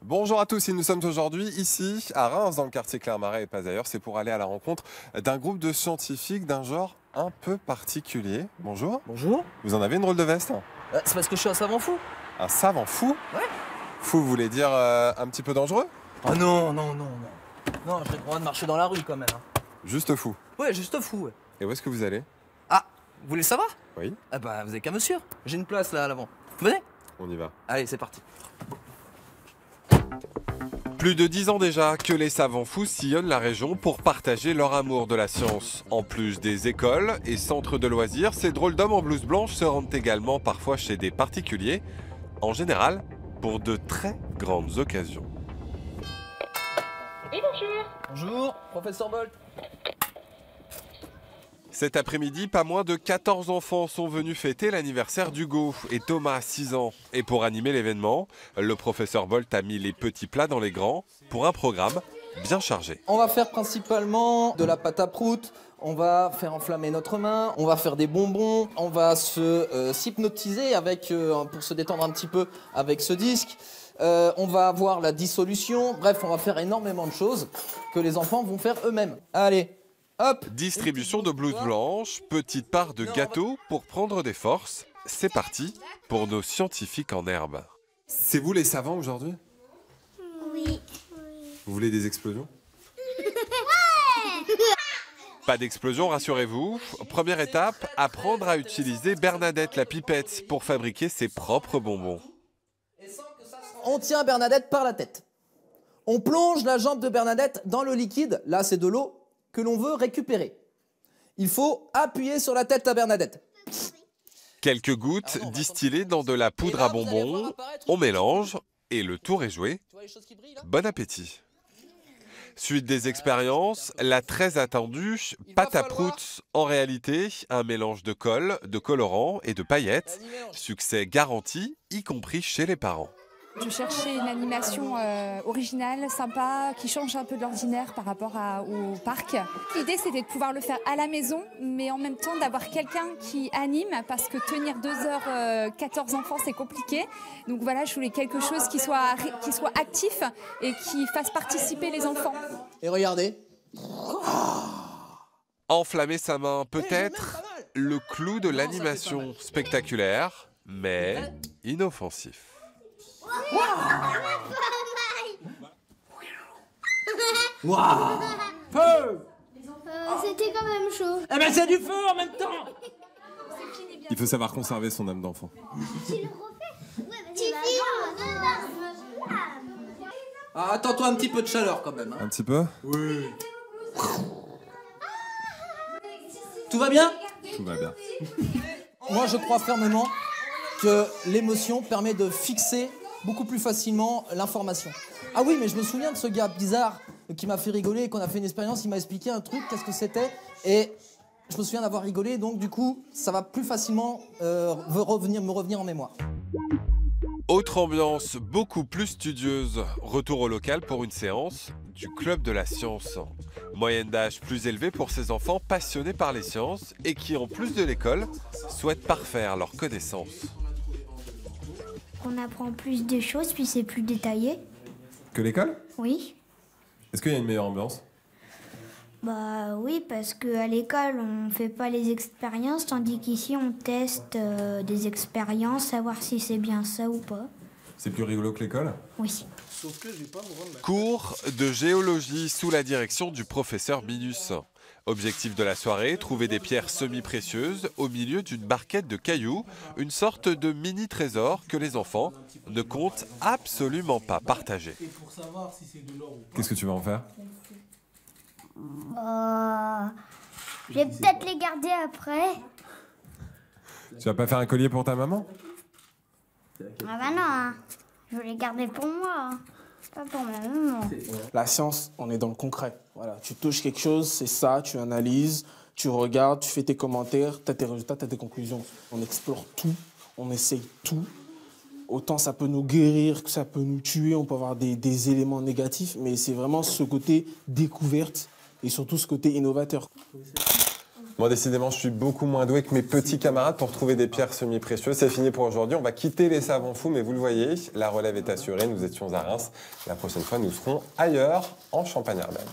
Bonjour à tous, et nous sommes aujourd'hui ici à Reims, dans le quartier Clermarais et pas ailleurs. C'est pour aller à la rencontre d'un groupe de scientifiques d'un genre un peu particulier. Bonjour. Bonjour. Vous en avez une drôle de veste? C'est parce que je suis un savant fou. Un savant fou? Ouais. Fou, vous voulez dire un petit peu dangereux? Oh non. Non, j'ai le droit de marcher dans la rue quand même. Juste fou. Ouais, juste fou, ouais. Et où est-ce que vous allez? Ah, vous voulez savoir? Oui. Ah bah, vous avez qu'à me suivre. J'ai une place là à l'avant. Venez. On y va. Allez, c'est parti. Plus de 10 ans déjà que les savants fous sillonnent la région pour partager leur amour de la science. En plus des écoles et centres de loisirs, ces drôles d'hommes en blouse blanche se rendent également parfois chez des particuliers, en général pour de très grandes occasions. Et bonjour. Bonjour, professeur Bolt. Cet après-midi, pas moins de 14 enfants sont venus fêter l'anniversaire d'Hugo et Thomas, 6 ans. Et pour animer l'événement, le professeur Bolt a mis les petits plats dans les grands pour un programme bien chargé. On va faire principalement de la pâte à prout. On va faire enflammer notre main, on va faire des bonbons, on va s'hypnotiser avec, pour se détendre un petit peu avec ce disque. On va avoir la dissolution. Bref, on va faire énormément de choses que les enfants vont faire eux-mêmes. Allez. Hop. Distribution de blouses blanches, petite part de gâteaux pour prendre des forces. C'est parti pour nos scientifiques en herbe. C'est vous les savants aujourd'hui? Oui. Vous voulez des explosions? Pas d'explosion, rassurez-vous. Première étape, apprendre à utiliser Bernadette la pipette pour fabriquer ses propres bonbons. On tient Bernadette par la tête. On plonge la jambe de Bernadette dans le liquide, là c'est de l'eau, que l'on veut récupérer. Il faut appuyer sur la tête à Bernadette. Quelques gouttes distillées dans de la poudre à bonbons, on mélange et le tour est joué. Bon appétit. Suite des expériences, la très attendue pâte à prout, en réalité un mélange de colle, de colorant et de paillettes. Succès garanti, y compris chez les parents. Je cherchais une animation originale, sympa, qui change un peu de l'ordinaire par rapport au parc. L'idée, c'était de pouvoir le faire à la maison, mais en même temps d'avoir quelqu'un qui anime, parce que tenir 2 heures, 14 enfants, c'est compliqué. Donc voilà, je voulais quelque chose qui soit actif et qui fasse participer les enfants. Et regardez. Enflammer sa main, peut-être le clou de l'animation spectaculaire, mais inoffensif. Waouh. Feu. C'était quand même chaud. Eh ben c'est du feu en même temps. Il faut savoir conserver son âme d'enfant. Tu le refais? Ah, attends-toi un petit peu de chaleur quand même. Un petit peu? Oui. Tout va bien? Tout va bien. Moi, je crois fermement que l'émotion permet de fixer beaucoup plus facilement l'information. Ah oui, mais je me souviens de ce gars bizarre qui m'a fait rigoler et qu'on a fait une expérience, il m'a expliqué un truc, qu'est-ce que c'était, et je me souviens d'avoir rigolé, donc du coup, ça va plus facilement me revenir en mémoire. Autre ambiance beaucoup plus studieuse. Retour au local pour une séance du Club de la Science. Moyenne d'âge plus élevée pour ces enfants passionnés par les sciences et qui, en plus de l'école, souhaitent parfaire leurs connaissances. On apprend plus de choses, puis c'est plus détaillé. Que l'école? Oui. Est-ce qu'il y a une meilleure ambiance? Bah oui, parce qu'à l'école, on fait pas les expériences, tandis qu'ici, on teste des expériences, savoir si c'est bien ça ou pas. C'est plus rigolo que l'école? Oui. Cours de géologie sous la direction du professeur Minus. Objectif de la soirée, trouver des pierres semi-précieuses au milieu d'une barquette de cailloux, une sorte de mini-trésor que les enfants ne comptent absolument pas partager. Qu'est-ce que tu vas en faire? Je vais peut-être les garder après. Tu vas pas faire un collier pour ta maman? Ah bah non, hein. Je vais les garder pour moi, hein. Pas pour ma maman. La science, on est dans le concret. Voilà, tu touches quelque chose, c'est ça, tu analyses, tu regardes, tu fais tes commentaires, tu as tes résultats, tu as tes conclusions. On explore tout, on essaye tout. Autant ça peut nous guérir, que ça peut nous tuer, on peut avoir des éléments négatifs, mais c'est vraiment ce côté découverte et surtout ce côté innovateur. Bon, décidément, je suis beaucoup moins doué que mes petits camarades pour trouver des pierres semi-précieuses. C'est fini pour aujourd'hui. On va quitter les savants fous, mais vous le voyez, la relève est assurée. Nous étions à Reims. La prochaine fois, nous serons ailleurs, en Champagne-Ardenne.